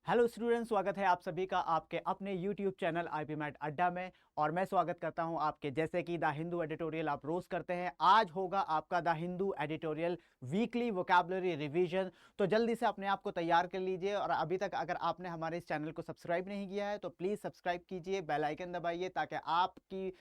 Hello students, स्वागत है आप सभी का आपके अपने यूट्यूब चैनल आईपी मैट अड्डा में। और मैं स्वागत करता हूं आपके, जैसे कि द हिंदू एडिटोरियल आप रोज करते हैं। आज होगा आपका the Hindu editorial weekly vocabulary revision. तो जल्दी से अपने आप को तैयार कर लीजिए। और अभी तक अगर आपने हमारे इस चैनल को सब्सक्राइब नहीं किया है तो प्लीज़ सब्सक्राइब कीजिए, बेल आइकन दबाइए, ताकि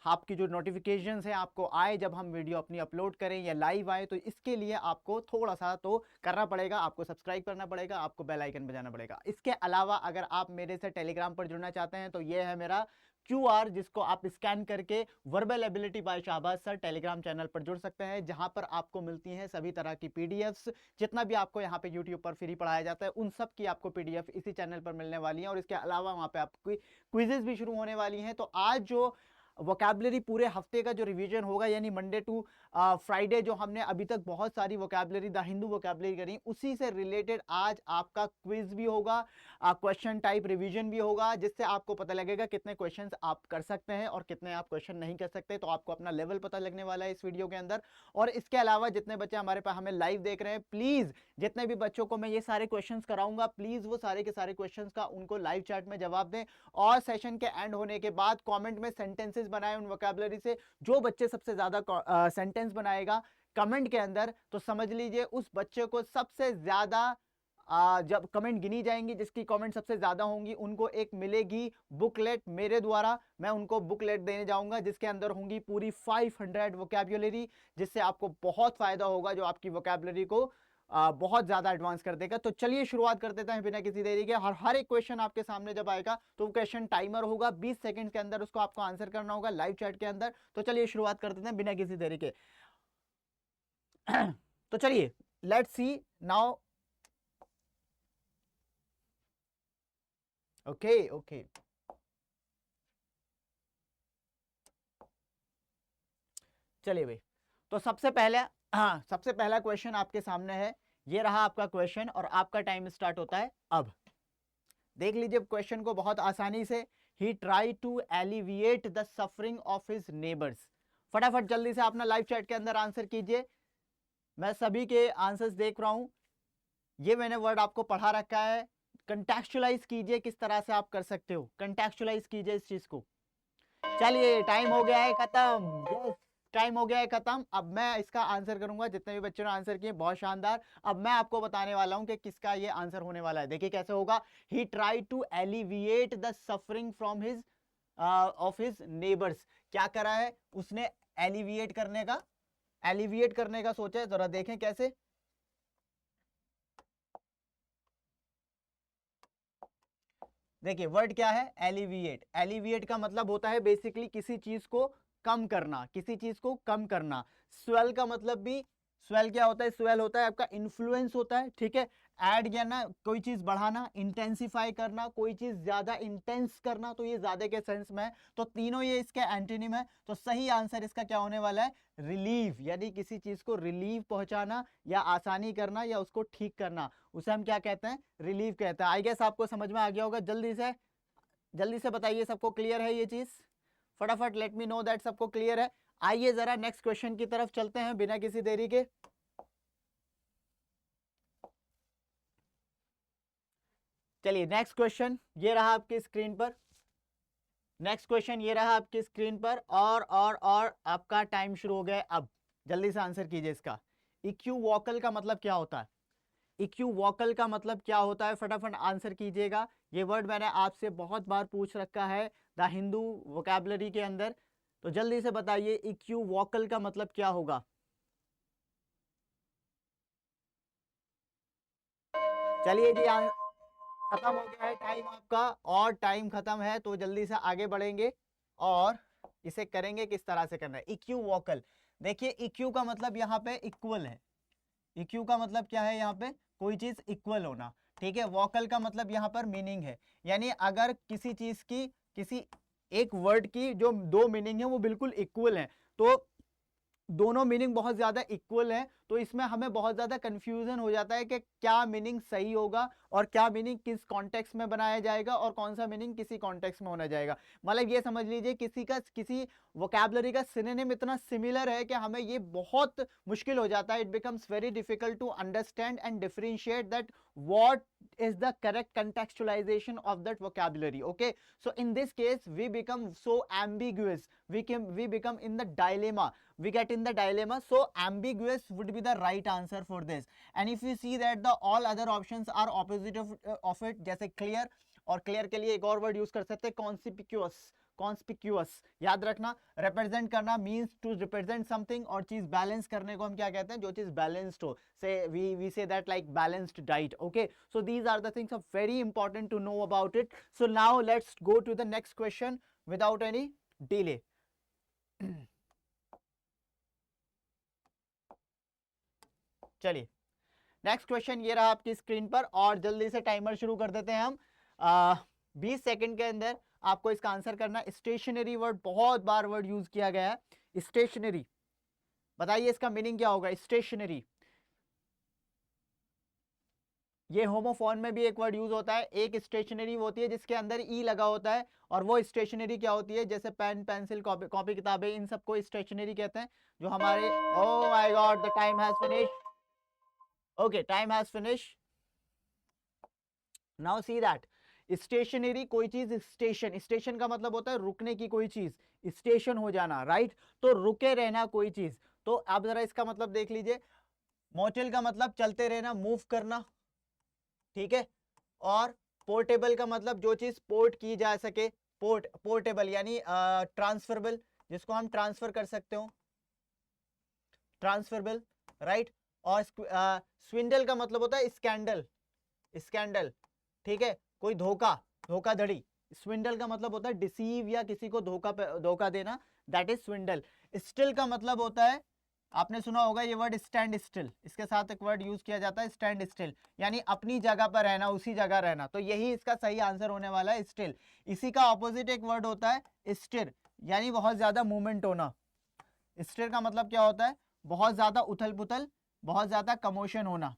आपकी जो नोटिफिकेशंस हैं आपको आए जब हम वीडियो अपनी अपलोड करें या लाइव आए। तो इसके लिए आपको थोड़ा सा तो करना पड़ेगा, आपको सब्सक्राइब करना पड़ेगा, आपको बेल आइकन बजाना पड़ेगा। इसके अलावा अगर आप मेरे से टेलीग्राम पर जुड़ना चाहते हैं तो ये है मेरा QR, जिसको आप स्कैन करके verbal ability by Shahbaz sir Telegram channel पर जुड़ सकते हैं, जहां पर आपको मिलती हैं सभी तरह की PDFs। जितना भी आपको यहाँ पे यूट्यूब पर फ्री पढ़ाया जाता है उन सब की आपको PDF इसी चैनल पर मिलने वाली है। और इसके अलावा वहाँ पे आपकी क्विजेज भी शुरू होने वाली हैं। तो आज जो वोकैबुलरी पूरे हफ्ते का जो रिवीजन होगा, यानी मंडे टू फ्राइडे, जो हमने अभी तक बहुत सारी वोकैबुलरी द हिंदू वोकैबुलरी करी, उसी से रिलेटेड आज आपका क्विज भी होगा, क्वेश्चन टाइप रिवीजन भी होगा, जिससे आपको पता लगेगा कितने क्वेश्चंस आप कर सकते हैं और कितने आप क्वेश्चन नहीं कर सकते। तो आपको अपना लेवल पता लगने वाला है इस वीडियो के अंदर। और इसके अलावा जितने बच्चे हमारे पास हमें लाइव देख रहे हैं, प्लीज जितने भी बच्चों को मैं ये सारे क्वेश्चंस कराऊंगा, प्लीज वो सारे के सारे क्वेश्चंस का उनको लाइव चैट में जवाब दें। और सेशन के एंड होने के बाद कमेंट में सेंटेंसेस बनाए उन वोकैबुलरी से। जो बच्चे सबसे ज्यादा सेंटेंस बनाएगा कमेंट के अंदर, तो समझ लीजिए उस बच्चे को सबसे ज्यादा जब कमेंट गिनी जाएंगी, जिसकी कमेंट सबसे ज्यादा होंगी, उनको एक मिलेगी बुकलेट मेरे द्वारा। मैं उनको बुकलेट देने जाऊंगा जिसके अंदर होंगी पूरी 500 वोकैबुलरी, जिससे आपको बहुत फायदा होगा, जो आपकी वोकैबुलरी को बहुत ज्यादा एडवांस कर देगा। तो चलिए शुरुआत कर देते हैं बिना किसी देरी के। हर एक क्वेश्चन आपके सामने जब आएगा तो क्वेश्चन टाइमर होगा, 20 सेकंड के अंदर उसको आपको आंसर करना होगा लाइव चैट के अंदर। तो चलिए शुरुआत कर देते हैं बिना किसी देरी के। तो चलिए let's see now. Okay okay, चलिए भाई। तो सबसे पहला क्वेश्चन आपके सामने है। ये रहा आपका क्वेश्चन और आपका टाइम स्टार्ट होता है अब। देख लीजिए क्वेश्चन को बहुत आसानी से। He try to alleviate the suffering of his neighbours. फटाफट जल्दी से अपना लाइव चैट के अंदर आंसर कीजिए। मैं सभी के आंसर्स देख रहा हूं। ये मैंने वर्ड आपको पढ़ा रखा है। कंटेक्चुअलाइज कीजिए, किस तरह से आप कर सकते हो, कंटेक्चुअलाइज कीजिए इस चीज को। चलिए टाइम हो गया है खत्म। यस, टाइम हो गया है खत्म। अब मैं इसका आंसर करूंगा। जितने भी बच्चों ने आंसर किए बहुत शानदार। अब मैं आपको बताने वाला हूं कि किसका ये आंसर होने वाला है। देखिए कैसे होगा। He try to alleviate the suffering from his of his neighbours. क्या करा है उसने? एलिविएट करने का सोचा है। जरा देखें कैसे। देखिए वर्ड क्या है, एलिविएट। एलिविएट का मतलब होता है बेसिकली किसी चीज को कम करना, किसी चीज को कम करना। स्वेल का मतलब भी, स्वेल क्या होता है? स्वेल होता है आपका इन्फ्लुएंस होता है, ठीक है। ऐड करना, कोई चीज बढ़ाना। इंटेंसिफाई करना, कोई चीज ज्यादा इंटेंस करना, तो ये ज्यादा के सेंस में है। तो तीनों ये इसके एंटोनिम है। तो सही आंसर इसका क्या होने वाला है? रिलीव, यानी किसी चीज को रिलीव पहुंचाना या आसानी करना या उसको ठीक करना, उसे हम क्या कहते हैं? रिलीव कहते हैं। आई गेस आपको समझ में आ गया होगा। जल्दी से बताइए सबको क्लियर है ये चीज? फटाफट लेट मी नो दैट सबको क्लियर है। आइए जरा नेक्स्ट क्वेश्चन की तरफ चलते हैं बिना किसी देरी के। चलिए नेक्स्ट क्वेश्चन ये रहा आपकी स्क्रीन पर। नेक्स्ट क्वेश्चन ये रहा आपकी स्क्रीन पर। और आपका टाइम शुरू हो गया अब। जल्दी से आंसर कीजिए इसका। इक्विवोकल का मतलब क्या होता है? इक्विवोकल का मतलब क्या होता है? फटाफट आंसर कीजिएगा। ये वर्ड मैंने आपसे बहुत बार पूछ रखा है द हिंदू वोकैबुलरी के अंदर। तो जल्दी से बताइए इक्विवोकल का मतलब क्या होगा। चलिए जी, खत्म हो गया है टाइम आपका। और टाइम खत्म है तो जल्दी से आगे बढ़ेंगे और इसे करेंगे। किस तरह से करना है इक्विवोकल? देखिए इक्यू का मतलब यहाँ पे इक्वल है। इक्यू का मतलब क्या है? यहाँ पे कोई चीज इक्वल होना, ठीक है। वोकल का मतलब यहाँ पर मीनिंग है। यानी अगर किसी चीज की, किसी एक वर्ड की जो दो मीनिंग है वो बिल्कुल इक्वल है, तो दोनों मीनिंग बहुत ज्यादा इक्वल है, तो इसमें हमें बहुत ज्यादा कंफ्यूजन हो जाता है कि क्या मीनिंग सही होगा और क्या मीनिंग किस कॉन्टेक्स्ट में बनाया जाएगा और कौन सा मीनिंग किसी कॉन्टेक्स्ट में होना जाएगा। मतलब ये समझ लीजिए किसी वोकैबुलरी का सिनोनिम इतना सिमिलर है कि हमें ये बहुत मुश्किल हो जाता है। It becomes very difficult to understand and differentiate that what is the correct contextualization of that vocabulary. Okay, so in this case we become so ambiguous, we become in the dilemma, we get in the dilemma. So ambiguous would be the right answer for this. And if you see that the all other options are opposite of it, जैसे clear, और clear के लिए एक और word use कर सकते हैं conspicuous. Conspicuous याद रखना, रिप्रेजेंट करना मींस टू रिप्रेजेंट समथिंग, और चीज बैलेंस करने को हम क्या कहते हैं, जो चीज बैलेंस्ड हो, say we say that like balanced diet. Okay, so these are the things are very important to know about it. So now let's go to the next question without any delay. चलिए next question ये रहा आपकी screen पर, और जल्दी से timer शुरू कर देते हैं हम. 20 सेकंड के अंदर आपको इसका आंसर करना. स्टेशनरी वर्ड बहुत बार वर्ड यूज किया गया है. स्टेशनरी, बताइए इसका मीनिंग क्या होगा. स्टेशनरी, ये होमोफोन में भी एक वर्ड यूज होता है. एक स्टेशनरी होती है जिसके अंदर ई लगा होता है, और वो स्टेशनरी क्या होती है, जैसे पेन, पेंसिल, कॉपी किताबें, इन सबको स्टेशनरी कहते हैं. जो हमारे, oh my god, the time has finished. Okay, time has finished. Now see that stationery, कोई चीज स्टेशन, स्टेशन का मतलब होता है रुकने की कोई चीज, स्टेशन हो जाना, राइट. तो रुके रहना कोई चीज. तो आप जरा इसका मतलब देख लीजिए. मोटिल का मतलब चलते रहना, मूव करना, ठीक है. और पोर्टेबल का मतलब जो चीज पोर्ट की जा सके, पोर्टेबल यानी ट्रांसफरेबल, जिसको हम ट्रांसफर कर सकते हो, ट्रांसफरेबल, राइट. और स्विंडल का मतलब होता है स्कैंडल, स्कैंडल, ठीक है, कोई धोखा, धोखाधड़ी. स्विंडल का मतलब होता है डिसीव या किसी को धोखा देना, दैट इज स्विंडल. स्टिल का मतलब होता है, आपने सुना होगा ये वर्ड स्टैंड स्टिल, इसके साथ एक वर्ड यूज किया जाता है स्टैंड स्टिल, यानी अपनी जगह पर रहना, उसी जगह रहना. तो यही इसका सही आंसर होने वाला है, स्टिल. इसी का ऑपोजिट एक वर्ड होता है स्टिर, यानी बहुत ज्यादा मूवमेंट होना. स्टिर का मतलब क्या होता है, बहुत ज्यादा उथल पुथल, बहुत ज्यादा कमोशन होना,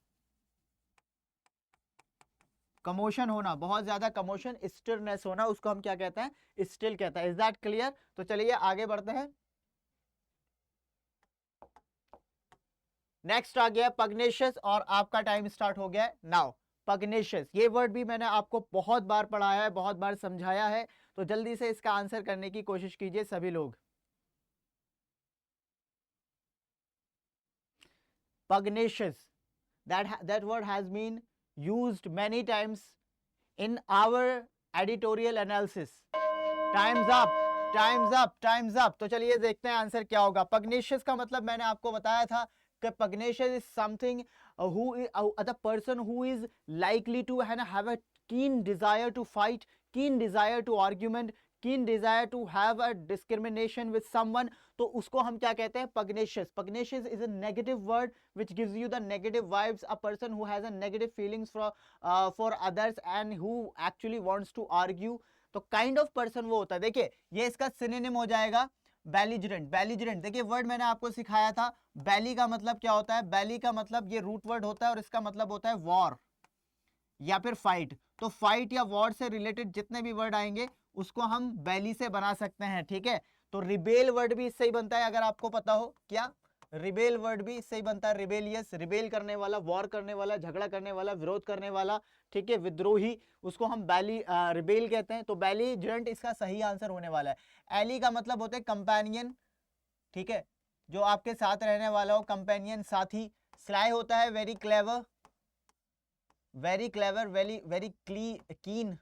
कमोशन होना, बहुत ज्यादा कमोशन, स्टिरनेस होना, उसको हम क्या कहते हैं, स्टिल कहते हैं. Is that clear. तो चलिए आगे बढ़ते हैं. नेक्स्ट आ गया पग्नेशियस, और आपका टाइम स्टार्ट हो गया है नाउ. पग्नेशियस, ये वर्ड भी मैंने आपको बहुत बार पढ़ाया है, बहुत बार समझाया है. तो जल्दी से इसका आंसर करने की कोशिश कीजिए सभी लोग. Pugnacious, that word has been used many times in our editorial analysis. Time's up, time's up, time's up. तो चलिए देखते हैं आंसर क्या होगा. Pugnacious का मतलब मैंने आपको बताया था कि pugnacious is something the person who is likely to have a keen desire to fight, keen desire to argument, keen desire to have a discrimination with someone. तो उसको हम क्या कहते हैं, pugnacious. Pugnacious is a negative word which gives you the negative vibes, a person who has a negative feelings for others and who actually wants to argue. तो kind of person वो होता है. देखिए ये इसका सिनोनिम हो जाएगा belligerent. Belligerent, देखिए वर्ड मैंने आपको सिखाया था. बैली का मतलब क्या होता है, बैली का मतलब ये रूट वर्ड होता है, और इसका मतलब होता है वॉर या फिर फाइट. तो फाइट या वॉर से रिलेटेड जितने भी वर्ड आएंगे उसको हम बैली से बना सकते हैं, ठीक है. तो रिबेल वर्ड भी इससे ही बनता है, अगर आपको पता हो. क्या रिबेल वर्ड भी इससे ही बनता है, रिबेलियस, रिबेल करने वाला, वॉर करने वाला, झगड़ा करने वाला, विरोध करने वाला, ठीक है, विद्रोही, उसको हम रिबेल कहते हैं. तो बेलिजरेंट इसका सही आंसर होने वाला है. एली का मतलब होता है कंपेनियन, ठीक है, जो आपके साथ रहने वाला हो, कंपेनियन, साथी. स्लाई होता है very clever, very clever, very very keen,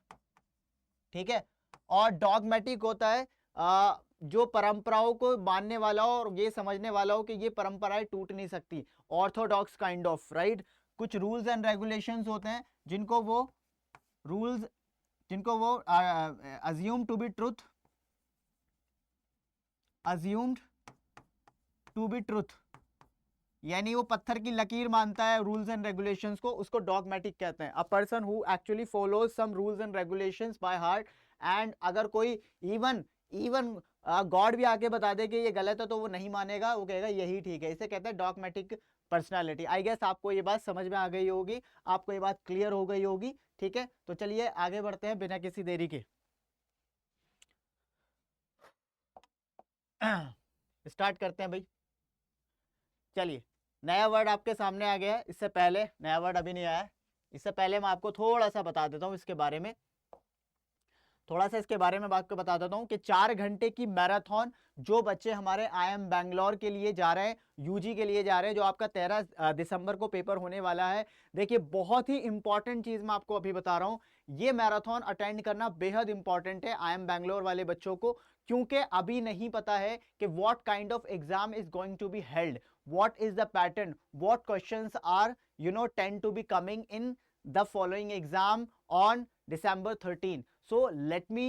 ठीक है. और डॉगमेटिक होता है जो परंपराओं को मानने वाला हो और ये समझने वाला हो कि ये परंपराएं टूट नहीं सकती. Orthodox kind of, right. कुछ रूल्स एंड रेगुलेशंस होते हैं जिनको वो रूल्स, जिनको वो assume to be truth, assumed to be truth, यानी वो पत्थर की लकीर मानता है रूल्स एंड रेगुलेशंस को, उसको डॉगमेटिक कहते हैं. A person who actually follows some rules and regulations by heart, and अगर कोई इवन गॉड भी आके बता दे कि ये गलत है तो वो नहीं मानेगा, वो कहेगा यही ठीक है. इसे कहते हैं डॉगमेटिक पर्सनालिटी. आई गेस आपको ये बात समझ में आ गई होगी, आपको ये बात क्लियर हो गई होगी, ठीक है. तो चलिए आगे बढ़ते हैं बिना किसी देरी के. स्टार्ट करते हैं भाई. चलिए नया वर्ड आपके सामने आ गया है, इससे पहले नया वर्ड अभी नहीं आया है. इससे पहले मैं आपको थोड़ा सा बता देता हूँ इसके बारे में, थोड़ा सा इसके बारे में बात को बता देता हूँ कि 4 घंटे की मैराथन जो बच्चे हमारे IIM बैंगलोर के लिए जा रहे हैं, यूजी के लिए जा रहे हैं, जो आपका 13 दिसंबर को पेपर होने वाला है। देखिए बहुत ही इंपॉर्टेंट चीज मैं आपको अभी बता रहा हूँ, ये मैराथन अटेंड करना बेहद इंपॉर्टेंट है IIM बैंगलोर वाले बच्चों को, क्योंकि अभी नहीं पता है कि what kind of exam is going to be held, what is the pattern, what questions are tend to be coming in the following exam on December 13. So let me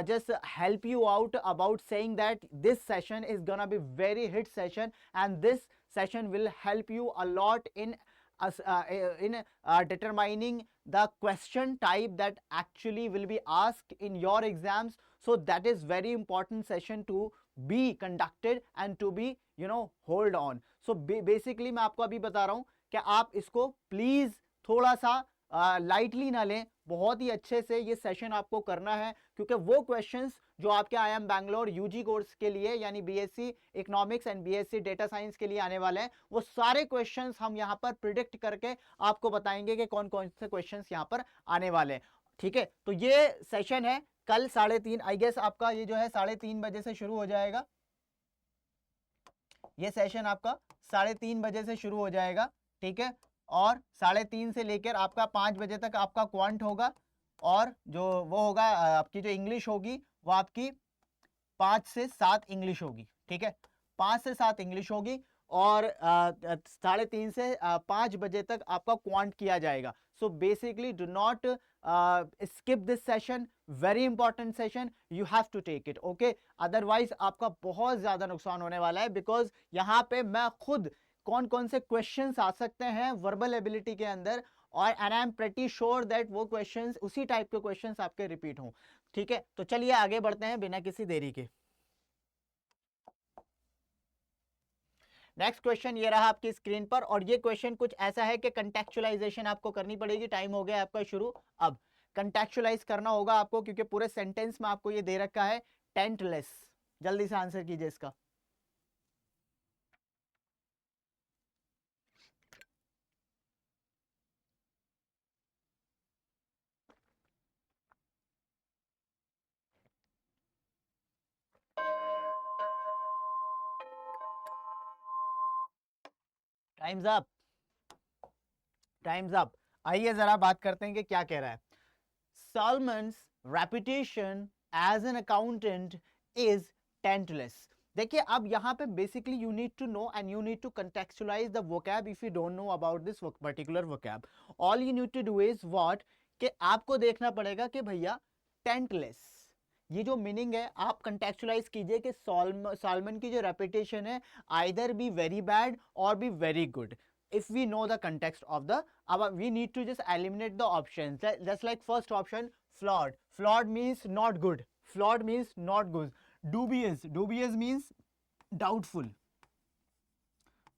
just help you out about saying that this session is gonna be very hit session, and this session will help you a lot in determining the question type that actually will be asked in your exams. So that is very important session to be conducted and to be hold on. So basically मैं आपको अभी बता रहा हूँ कि आप इसको please थोड़ा सा लाइटली ना लें, बहुत ही अच्छे से ये सेशन आपको करना है, क्योंकि वो क्वेश्चंस जो आपके IIM बैंगलोर यूजी कोर्स के लिए यानी BSc economics and BSc data science के लिए आने वाले हैं, वो सारे क्वेश्चंस हम यहाँ पर प्रिडिक्ट करके आपको बताएंगे कि कौन कौन से क्वेश्चंस यहाँ पर आने वाले हैं। ठीक है, तो ये सेशन है कल 3:30, आई गेस आपका ये जो है 3:30 बजे से शुरू हो जाएगा। ये सेशन आपका 3:30 बजे से शुरू हो जाएगा। ठीक है, और 3:30 से लेकर आपका 5 बजे तक आपका क्वांट होगा, और जो वो होगा आपकी जो इंग्लिश होगी वो आपकी 5 से 7 इंग्लिश होगी। ठीक है, 5 से 7 इंग्लिश होगी, और 3:30 से 5 बजे तक आपका क्वांट किया जाएगा। So basically do not skip this session, very important session, you have to take it, okay, otherwise आपका बहुत ज्यादा नुकसान होने वाला है, बिकॉज यहाँ पे मैं खुद कौन कौन से क्वेश्चंस आ सकते हैं वर्बल एबिलिटी के अंदर, और and I am pretty sure that वो क्वेश्चंस उसी टाइप के क्वेश्चंस आपके रिपीट हों। ठीक है, तो चलिए आगे बढ़ते हैं बिना किसी देरी के। नेक्स्ट क्वेश्चन ये रहा आपकी स्क्रीन पर, और ये क्वेश्चन कुछ ऐसा है कि कंटेक्चुअलाइजेशन आपको करनी पड़ेगी, टाइम हो गया आपका शुरू। अब कंटेक्चुअलाइज करना होगा आपको, क्योंकि पूरे सेंटेंस में आपको ये दे रखा है टेंटलेस। जल्दी से आंसर कीजिए इसका। Times up, times up. आइए जरा बात करते हैं कि क्या कह रहा है। Salmon's reputation as an accountant is taintless. देखिए अब यहाँ पे basically you need to know and you need to contextualize the vocab if you don't know about this particular vocab. All you need to do is what, कि आपको देखना पड़ेगा कि भैया टेंटलेस ये जो मीनिंग है आप कंटेक्चुअलाइज कीजिए कि सालमन की जो रेपुटेशन है आइदर बी वेरी बैड और be very good. if we know the context of the we need to just eliminate the options, just like first option flawed, flawed means not good, flawed means not good, dubious, dubious means doubtful,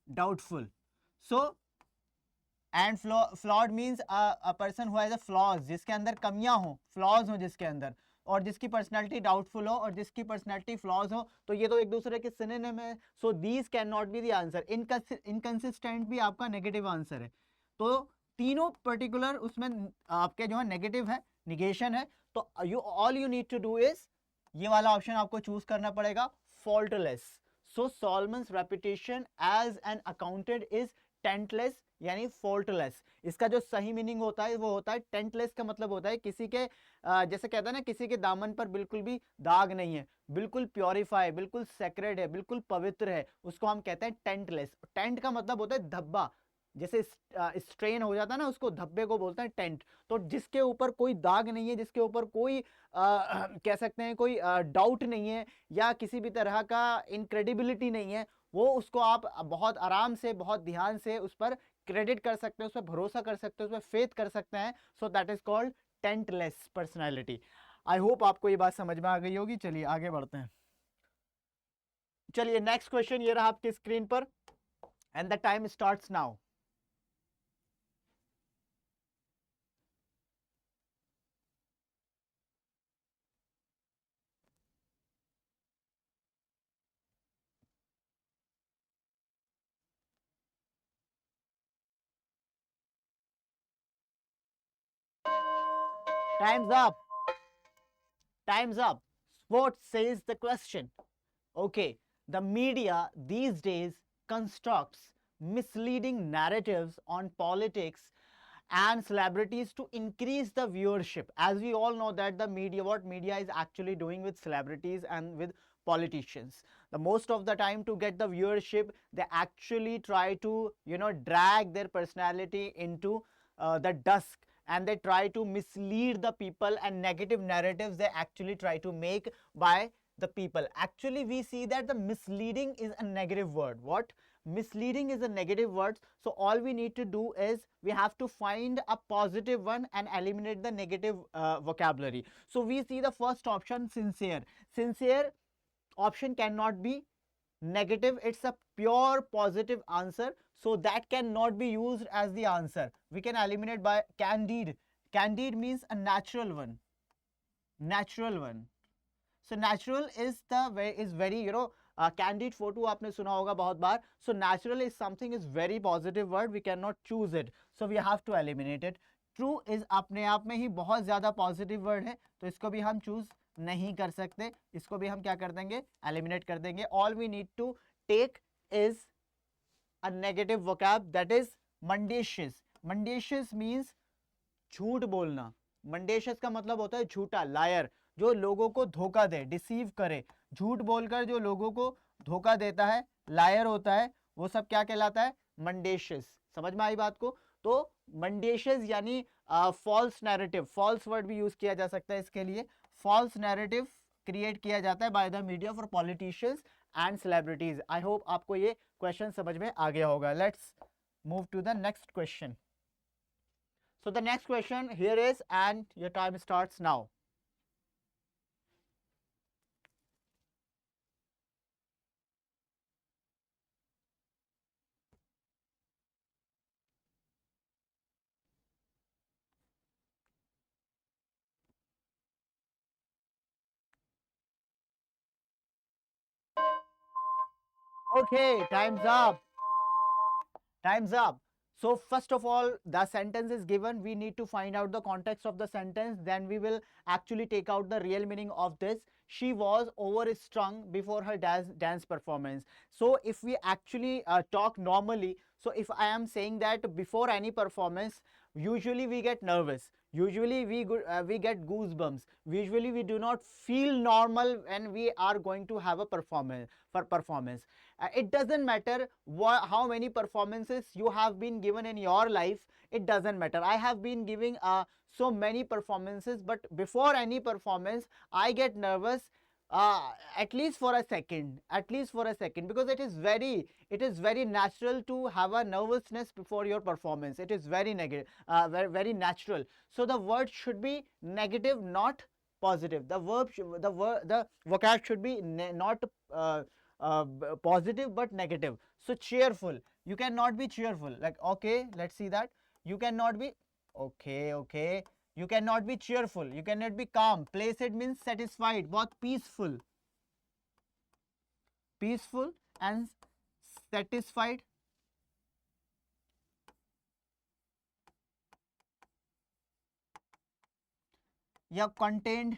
doubtful, so and flawed means a person who has a flaws, जिसके अंदर कमियां हो, flaws हो जिसके अंदर, और जिसकी personality doubtful हो और जिसकी पर्सनालिटी फ्लॉज हो, तो ये तो एक दूसरे के सिनोनिम है। So these can not be the answer. Inconsistent भी आपका नेगेटिव आंसर है, तो तीनों पर्टिकुलर उसमें आपके जो है नेगेटिव है, निगेशन है। तो you all you need to do is ये वाला ऑप्शन आपको चूज करना पड़ेगा, faultless. So Solomon's reputation as an accountant is taintless यानी फॉल्टलेस। इसका जो सही मीनिंग होता है वो होता है टेंटलेस, का मतलब होता है किसी के जैसे कहता है ना, किसी के दामन पर बिल्कुल भी दाग नहीं है, बिल्कुल प्योरीफाई, बिल्कुल सेक्रेड है, बिल्कुल पवित्र है, उसको हम कहते हैं टेंटलेस। टेंट का मतलब होता है धब्बा, जैसे स्ट्रेन हो जाता है ना, उसको धब्बे को बोलते हैं टेंट। तो जिसके ऊपर कोई दाग नहीं है, जिसके ऊपर कोई कह सकते हैं कोई डाउट नहीं है या किसी भी तरह का इनक्रेडिबिलिटी नहीं है, वो उसको आप बहुत आराम से बहुत ध्यान से उस पर क्रेडिट कर सकते हैं, उस पर भरोसा कर सकते हैं, उस पर फेथ कर सकते हैं। So that is called taintless personality. I hope आपको ये बात समझ में आ गई होगी। चलिए आगे बढ़ते हैं। चलिए नेक्स्ट क्वेश्चन ये रहा आपकी स्क्रीन पर, and the time starts now. Time's up. Time's up. What says the question? Okay, the media these days constructs misleading narratives on politics and celebrities to increase the viewership. As we all know that the media, what media is actually doing with celebrities and with politicians, the most of the time to get the viewership, they actually try to, you know, drag their personality into the dusk, and they try to mislead the people, and negative narratives they actually try to make by the people. Actually we see that the misleading is a negative word. What? Misleading is a negative word. So all we need to do is we have to find a positive one and eliminate the negative vocabulary. So we see the first option, sincere. Sincere option cannot be negative, it's a pure positive answer, so that cannot be used as the answer. We can eliminate by candid. Candid means a natural one. Natural one. So natural is the way is very, you know, candid photo आपने सुना होगा बहुत बार. So natural is something is very positive word, we cannot choose it, so we have to eliminate it. True is अपने आप में ही बहुत ज़्यादा positive word है, तो इसको भी हम choose नहीं कर सकते, इसको भी हम क्या कर देंगे, eliminate कर देंगे. All we need to take is a negative vocab, that is mendacious. Mendacious means झूठ बोलना. Mendacious का मतलब होता है झूठा, लायर, जो लोगों को धोखा दे, डिसीव करे, झूठ बोलकर जो लोगों को धोखा देता है, लायर होता है, वो सब क्या कहलाता है, मंडेशियस. समझ में आई बात को? तो मंडेशियस यानी फॉल्स नैरेटिव, फॉल्स वर्ड भी यूज किया जा सकता है इसके लिए. फॉल्स नैरेटिव क्रिएट किया जाता है by the media for politicians and celebrities. I hope आपको ये क्वेश्चन समझ में आ गया होगा. Let's move to the next question. So the next question here is, and your time starts now. Okay, time's up. Time's up. So first of all, the sentence is given. We need to find out the context of the sentence. Then we will actually take out the real meaning of this. She was overstrung before her dance performance. So if we actually talk normally, so if I am saying that before any performance, usually we get nervous. Usually we get goosebumps. Usually we do not feel normal when we are going to have a performance. It doesn't matter how many performances you have been given in your life. It doesn't matter. I have been giving so many performances, but before any performance I get nervous, at least for a second, because it is very natural to have a nervousness before your performance. It is very negative, very natural. So the word should be negative, not positive. The vocab should be not positive but negative. So cheerful, you cannot be cheerful. Like, okay, let's see that. You cannot be, okay, you cannot be cheerful, you cannot be calm. Placid means satisfied, बहुत peaceful and satisfied. Yeah, contented.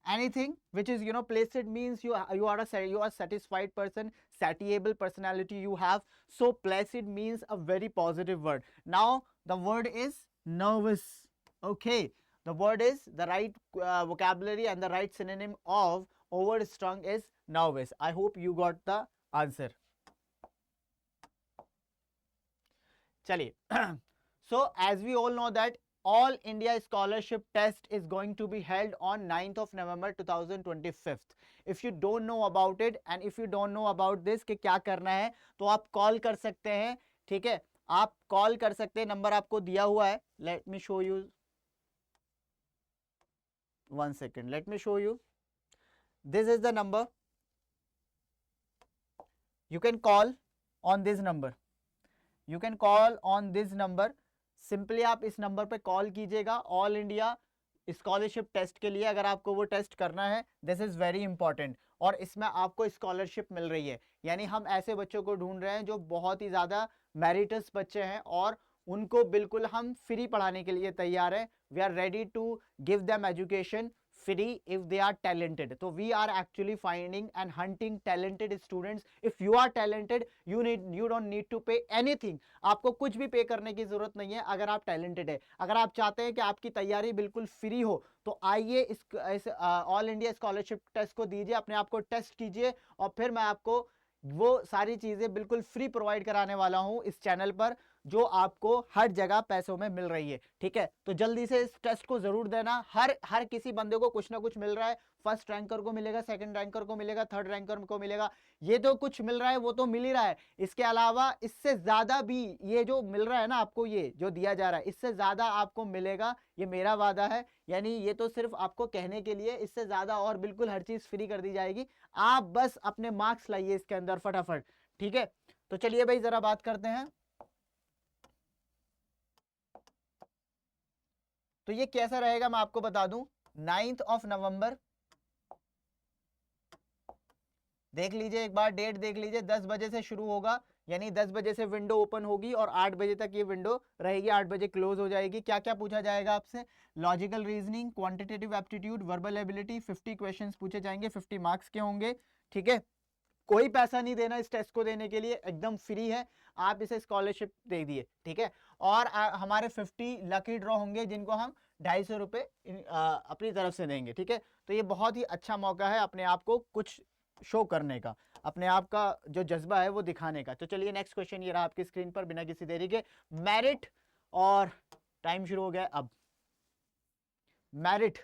Anything which is, you know, placid means you are a satisfied person, satiable personality you have. So placid means a very positive word. Now the word is nervous. Okay, the word is the right vocabulary and the right synonym of overstrung is nervous. I hope you got the answer. Chaliye. So as we all know that All India Scholarship Test is going to be held on 9th of November 2025. If you don't know about it and if you don't know about this कि क्या करना है, तो आप call कर सकते हैं. ठीक है, आप कॉल कर सकते हैं, नंबर आपको दिया हुआ है. Let me show you. 1 second. Let me show you. This is the number. You can call on this number. You can call on this number. Simply आप इस नंबर पे कॉल कीजिएगा. ऑल इंडिया स्कॉलरशिप टेस्ट के लिए अगर आपको वो test करना है, दिस इज़ वेरी इंपॉर्टेंट. और इसमें आपको स्कॉलरशिप मिल रही है, यानी हम ऐसे बच्चों को ढूंढ रहे हैं जो बहुत ही ज़्यादा मेरिटस बच्चे हैं और उनको बिल्कुल हम फ्री पढ़ाने के लिए तैयार है। We are ready to give them education free if they are talented. तो we are actually finding and hunting talented students. If you are talented you don't need to pay anything. आपको कुछ भी पे करने की जरूरत नहीं है अगर आप टैलेंटेड है। अगर आप चाहते हैं कि आपकी तैयारी बिल्कुल फ्री हो तो आइए इस ऑल इंडिया स्कॉलरशिप टेस्ट को दीजिए, अपने आप को टेस्ट कीजिए और फिर मैं आपको वो सारी चीजें बिल्कुल फ्री प्रोवाइड कराने वाला हूं इस चैनल पर जो आपको हर जगह पैसों में मिल रही है। ठीक है, तो जल्दी से इस टेस्ट को जरूर देना। हर किसी बंदे को कुछ ना कुछ मिल रहा है। फर्स्ट रैंकर को मिलेगा, सेकंड रैंकर को मिलेगा, थर्ड रैंकर को मिलेगा। ये तो कुछ मिल रहा है वो तो मिल ही रहा है, इसके अलावा इससे ज्यादा भी ये जो मिल रहा है ना आपको, ये जो दिया जा रहा है इससे ज्यादा आपको मिलेगा, ये मेरा वादा है। यानी ये तो सिर्फ आपको कहने के लिए, इससे ज्यादा और बिल्कुल हर चीज फ्री कर दी जाएगी। आप बस अपने मार्क्स लाइए इसके अंदर फटाफट। ठीक है, तो चलिए भाई जरा बात करते हैं। तो ये कैसा रहेगा मैं आपको बता दूं। 9 नवंबर, देख लीजिए एक बार डेट देख लीजिए, 10 बजे से शुरू होगा। यानी 10 बजे से विंडो ओपन होगी और 8 बजे तक ये विंडो रहेगी, 8 बजे क्लोज हो जाएगी। क्या क्या पूछा जाएगा आपसे? Logical reasoning, quantitative aptitude, verbal ability, 50 questions पूछे जाएंगे, 50 मार्क्स के होंगे। ठीक है, कोई पैसा नहीं देना इस टेस्ट को देने के लिए, एकदम फ्री है। आप इसे स्कॉलरशिप दे दिए। ठीक है, और हमारे 50 लकी ड्रॉ होंगे जिनको हम 250 रुपए अपनी तरफ से देंगे। ठीक है, तो ये बहुत ही अच्छा मौका है अपने आप को कुछ शो करने का, अपने आप का जो जज्बा है वो दिखाने का। तो चलिए नेक्स्ट क्वेश्चन ये रहा आपकी स्क्रीन पर, बिना किसी देरी के। मेरिट, और टाइम शुरू हो गया अब। मेरिट,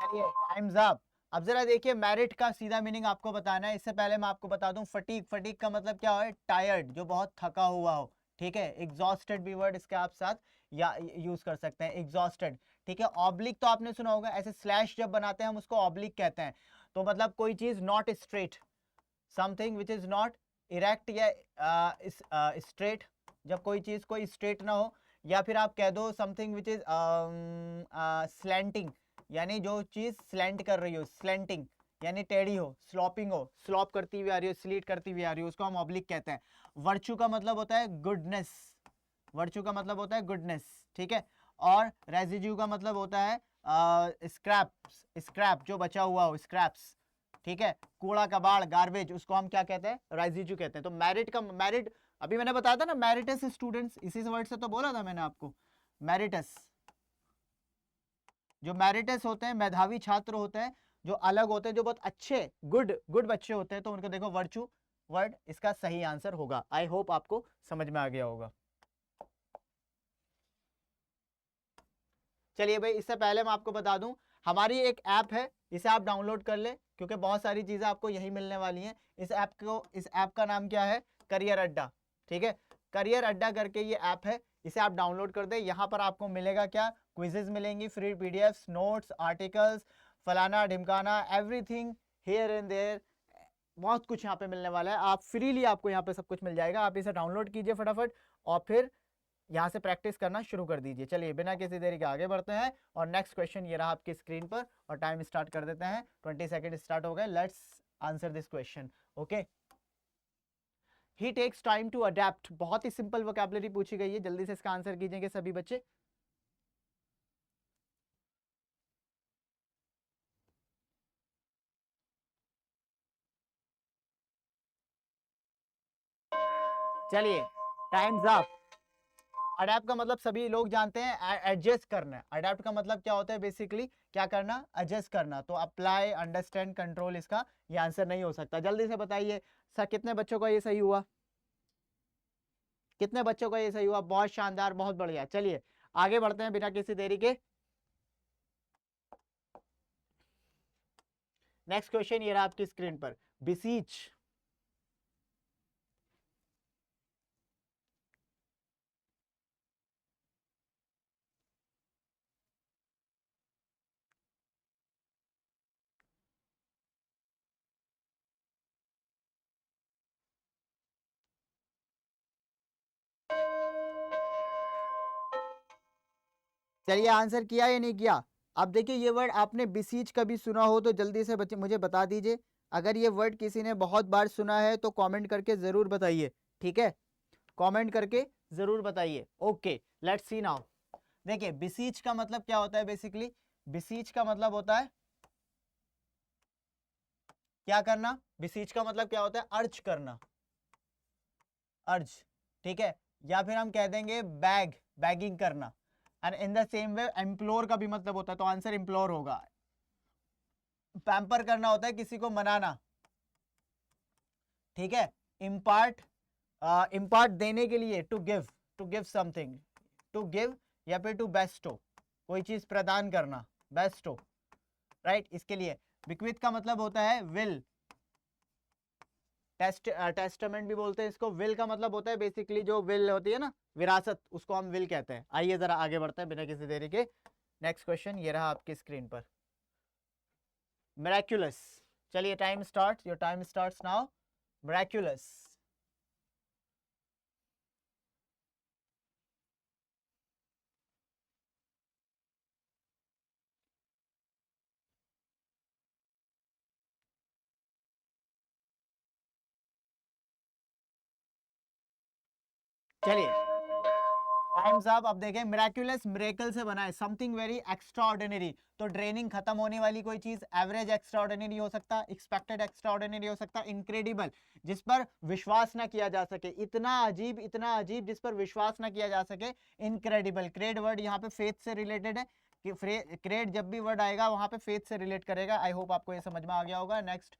चलिए टाइम्स अप। अब जरा देखिए, मेरिट का सीधा मीनिंग आपको बताना है। इससे पहले मैं आपको बता दूं, फटीग, फटीग का मतलब क्या है? टायर्ड, जो बहुत थका हुआ हो। ठीक है, एग्जॉस्टेड भी वर्ड इसके आप साथ या यूज कर सकते हैं, एग्जॉस्टेड। ठीक है, ऑब्लिक तो आपने सुना होगा, ऐसे स्लैश जब बनाते हैं हम उसको ऑब्लिक कहते हैं। तो मतलब कोई चीज not straight, something which is not erect या स्ट्रेट, जब कोई चीज कोई स्ट्रेट ना हो। या फिर आप कह दो समथिंग विच इज स्लैंटिंग, यानी जो चीज स्लैंट कर रही हो, स्लैंटिंग यानी टेढ़ी हो, स्लॉपिंग हो, स्लॉप करती हुई आ रही हो, स्लीट करती हुई आ रही हो, उसको हम ऑब्लिक कहते हैं। वर्चू का मतलब होता है गुडनेस, वर्चू का मतलब होता है गुडनेस। ठीक है, और रेजिड्यू का मतलब होता है स्क्रैप्स, स्क्रैप जो बचा हुआ हो, स्क्रैप्स। ठीक है, कूड़ा कबाड़, गार्बेज, उसको हम क्या कहते हैं? रेजिड्यू कहते हैं। तो मेरिट का, मेरिट अभी मैंने बताया था ना, मेरिटस स्टूडेंट्स, इसी वर्ड से तो बोला था मैंने आपको, मेरिटस। जो मेरिटस होते हैं, मेधावी छात्र होते हैं, जो अलग होते हैं, जो बहुत अच्छे गुड गुड बच्चे होते हैं, तो उनको देखो वर्चू वर्ड इसका सही आंसर होगा। आई होप आपको समझ में आ गया होगा। चलिए भाई, इससे पहले मैं आपको बता दूं, हमारी एक ऐप है, इसे आप डाउनलोड कर ले, क्योंकि बहुत सारी चीजें आपको यही मिलने वाली हैं। इस ऐप का नाम क्या है? करियर अड्डा। ठीक है, करियर अड्डा करके ये ऐप है, इसे आप डाउनलोड कर दे। यहाँ पर आपको मिलेगा क्या? क्विजेज मिलेंगी, फ्री पीडीएफ्स, नोट्स, आर्टिकल्स, फलाना ढिमकाना, एवरीथिंग हियर एंड देयर, बहुत कुछ यहाँ पे मिलने वाला है। आप फ्रीली, आपको यहाँ पे सब कुछ मिल जाएगा। आप इसे डाउनलोड कीजिए फटाफट और फिर यहाँ से प्रैक्टिस करना शुरू कर दीजिए। चलिए बिना किसी देरी के आगे बढ़ते हैं और नेक्स्ट क्वेश्चन ये रहा आपकी स्क्रीन पर, और टाइम स्टार्ट कर देते हैं। 20 सेकंड स्टार्ट हो गए। Let's answer this question. Okay, he takes time to adept, बहुत ही सिंपल वोकैबुलरी पूछी गई है, जल्दी से इसका आंसर कीजिएगा सभी बच्चे। चलिए टाइम्स अप। अडेप्ट का मतलब सभी लोग जानते हैं, एडजस्ट करना। अडेप्ट का मतलब क्या होता है? बेसिकली क्या करना? एडजस्ट करना। तो अप्लाई, अंडरस्टैंड, कंट्रोल, इसका ये आंसर नहीं हो सकता। जल्दी से बताइए सर, कितने बच्चों का ये सही हुआ? कितने बच्चों का ये सही हुआ? बहुत शानदार, बहुत बढ़िया। चलिए आगे बढ़ते हैं बिना किसी देरी के। नेक्स्ट क्वेश्चन ये रहा आपकी स्क्रीन पर, बिसीच। चलिए आंसर किया या नहीं किया? अब देखिए ये वर्ड आपने बिसीज कभी सुना हो तो जल्दी से बच्चे मुझे बता दीजिए। अगर ये वर्ड किसी ने बहुत बार सुना है तो कमेंट करके जरूर बताइए, ठीक है? कमेंट करके जरूर बताइए। Okay, let's see now. देखिए बिसीज का मतलब क्या होता है बेसिकली? बिसीज का मतलब होता है क्या करना? बिसीज का मतलब क्या होता है? अर्ज करना, अर्ज, ठीक है? या फिर हम कह देंगे बैगिंग करना। And in the same way implore का भी मतलब होता है, तो आंसर एम्प्लोर होगा। पैम्पर करना होता है किसी को मनाना, ठीक है? इम्पार्ट, इम्पार्ट देने के लिए, to give something, to give या फिर टू बेस्टो, कोई चीज प्रदान करना, बेस्टो, राइट? इसके लिए बिक्विथ का मतलब होता है विल, टेस्टामेंट भी बोलते हैं इसको। विल का मतलब होता है बेसिकली जो विल होती है ना, विरासत, उसको हम विल कहते हैं। आइए जरा आगे बढ़ते हैं बिना किसी देरी के। नेक्स्ट क्वेश्चन ये रहा आपकी स्क्रीन पर, मिराक्युलस। चलिए time start, your time starts now. Miraculous. चलिए टाइम्स अप। अब देखें, मिराक्युलस मिरेकल से बना है, समथिंग वेरी एक्स्ट्रा ऑर्डिनरी। तो ड्रेनिंग खत्म होने वाली कोई चीज, एवरेज एक्स्ट्रा ऑर्डिनरी हो सकता, एक्सपेक्टेड एक्स्ट्रा ऑर्डिनरी हो सकता, इनक्रेडिबल जिस पर विश्वास ना किया जा सके, इतना अजीब जिस पर विश्वास ना किया जा सके, इनक्रेडिबल। क्रेड वर्ड यहाँ पे फेथ से रिलेटेड है कि क्रेड जब भी वर्ड आएगा वहां पे फेथ से रिलेट करेगा। आई होप आपको ये समझ में आ गया होगा। नेक्स्ट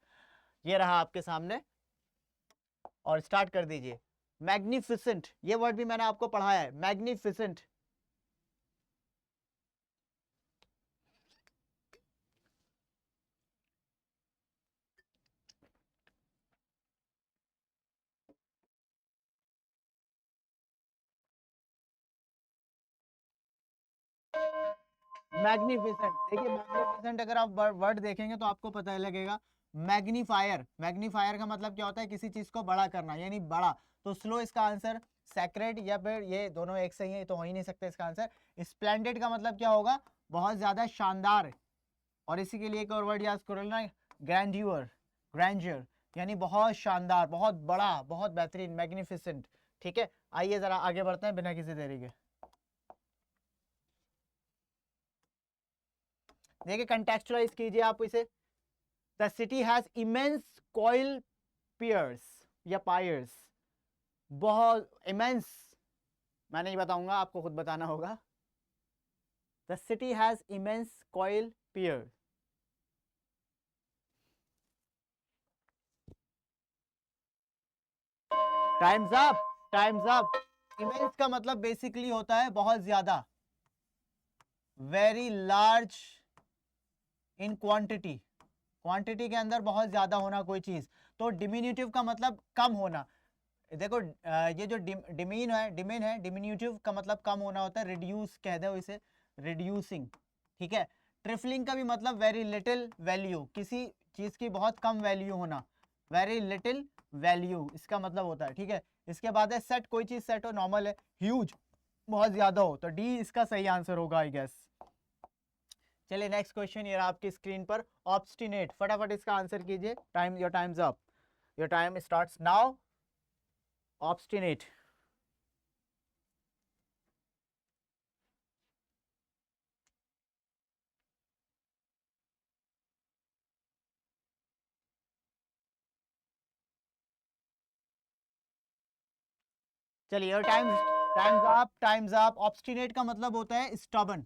ये रहा आपके सामने, और स्टार्ट कर दीजिए। मैग्निफिसेंट, ये वर्ड भी मैंने आपको पढ़ाया है, मैग्निफिसेंट। मैग्निफिसेंट, देखिए मैग्निफिसेंट अगर आप वर्ड देखेंगे तो आपको पता लगेगा। मैग्नीफायर, मैग्नीफायर का मतलब क्या होता है? किसी चीज को बड़ा करना, यानी बड़ा। तो स्लो इसका आंसर, सैक्रेड या फिर ये दोनों एक सही है, तो हो ही नहीं सकते इसका आंसर। स्प्लेंडेड का मतलब क्या होगा? बहुत ज्यादा शानदार। और इसी के लिए एक और वर्ड याद करो ना, ग्रैंड्यूअर, ग्रैंड्यूअर यानी बहुत शानदार, बहुत बड़ा, बहुत बेहतरीन, मैग्निफिसेंट, ठीक है? आइए जरा आगे बढ़ते हैं बिना किसी देरी के। देखिए कंटेक्चुअलाइज कीजिए आप इसे। The city has immense coil piers या पायर्स, बहुत इमेंस, मैं नहीं बताऊंगा, आपको खुद बताना होगा। The city has immense coil pier. Times up, times up. Immense का मतलब बेसिकली होता है बहुत ज्यादा, very large in quantity, quantity के अंदर बहुत ज्यादा होना कोई चीज। तो डिमिन्यूटिव का मतलब कम होना। देखो ये जो डिमीन है, डिमिन्यूटिव का मतलब कम होना होता है, रिड्यूस कह दो इसे, रिड्यूसिंग, ठीक है? ट्रिफलिंग का भी मतलब वेरी लिटिल वैल्यू, किसी चीज की बहुत कम वैल्यू होना, वेरी लिटिल वैल्यू इसका मतलब होता है, ठीक है? इसके बाद है सेट, कोई चीज सेट हो, नॉर्मल है। ह्यूज, बहुत ज्यादा हो, तो डी इसका सही आंसर होगा आई गेस। चलिए नेक्स्ट क्वेश्चन ये रहा आपकी स्क्रीन पर, ऑब्स्टिनेट। फटाफट इसका आंसर कीजिए, time, your times up, your time starts now. Obstinate. चलिए your times, times up, times up. Obstinate का मतलब होता है स्टबन,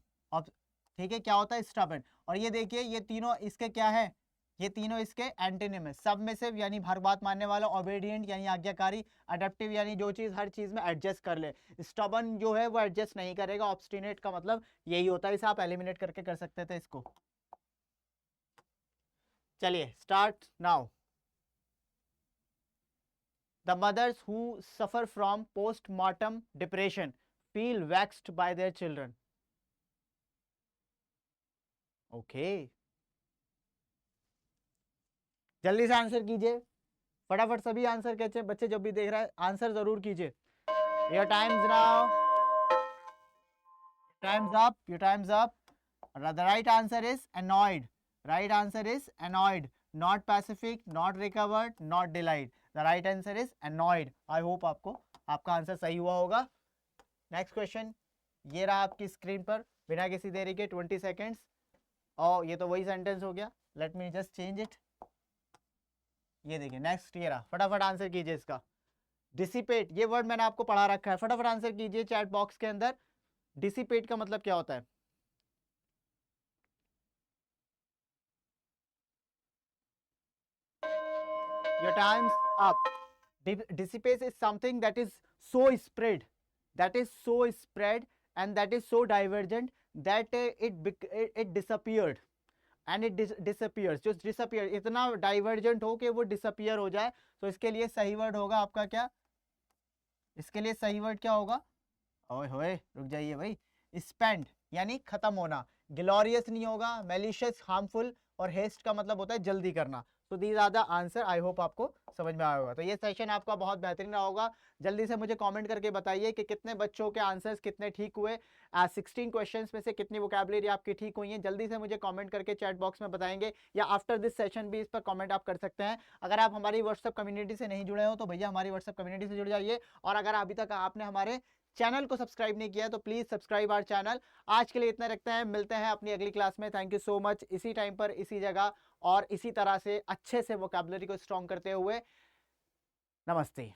ठीक है? क्या होता है? स्टबन। और ये देखिए ये तीनों इसके क्या है? ये तीनों इसके एंटोनिम है। सबमिसिव यानी हर बात मानने वाला, ओबीडिएंट यानी आज्ञाकारी, अडेप्टिव यानी जो चीज हर चीज में एडजस्ट कर ले। स्टबन जो है वो एडजस्ट नहीं करेगा, ऑब्स्टिनेट का मतलब यही होता है। इसे आप एलिमिनेट करके कर सकते थे इसको। चलिए start now. The mothers who suffer from postmortem depression feel vexed by their children. Okay. जल्दी से आंसर कीजिए, फटाफट सभी आंसर कैसे बच्चे जब भी देख रहा है आंसर जरूर कीजिए। Your time's now. time's up, your time's up. The right answer is annoyed. Right answer is annoyed, not pacific, not recovered, not delayed. The right answer is annoyed. I hope आपको आपका answer सही हुआ होगा. Next question ये रहा आपकी screen पर, बिना किसी देरी के 20 सेकेंड्स. और ये तो वही सेंटेंस हो गया. Let me just change it. ये देखिए नेक्स्ट ये रहा, फटाफट आंसर कीजिए इसका. डिसिपेट, ये वर्ड मैंने आपको पढ़ा रखा है, फटाफट आंसर कीजिए चैट बॉक्स के अंदर. डिसिपेट का मतलब क्या होता है? Your time's up. Dissipate is something that is so spread, and that is so divergent that it disappeared. And it disappears, जो डिसअपियर इतना डाइवर्जेंट हो कि वो डिसअपियर हो जाए. तो इसके लिए सही वर्ड होगा आपका क्या? इसके लिए सही वर्ड क्या होगा? ओए होए रुक जाइए भाई. स्पेंड यानी खत्म होना. ग्लोरियस नहीं होगा, मेलिशियस, हार्मफुल, और हेस्ट का मतलब होता है जल्दी करना. तो these are the answer. I hope आपको समझ में आया होगा. तो ये सेशन आपका बहुत बेहतरीन रहा होगा. जल्दी से मुझे कमेंट करके बताइए कि कितने बच्चों के आंसर्स कितने ठीक हुए. 16 क्वेश्चंस में से कितनी वोकैबुलरी आपकी ठीक हुई है, जल्दी से मुझे कमेंट करके चैट बॉक्स में बताएंगे, या आफ्टर दिस सेशन भी इस पर कमेंट आप कर सकते हैं. अगर आप हमारी व्हाट्सएप कम्युनिटी से नहीं जुड़े हो तो भैया हमारी व्हाट्सएप कम्युनिटी से जुड़ जाइए. और अगर अभी तक आपने हमारे चैनल को सब्सक्राइब नहीं किया तो प्लीज सब्सक्राइब आवर चैनल. आज के लिए इतना रखते हैं, मिलते हैं अपनी अगली क्लास में. Thank you so much. इसी टाइम पर, इसी जगह और इसी तरह से अच्छे से वोकैबुलरी को स्ट्रॉन्ग करते हुए. नमस्ते.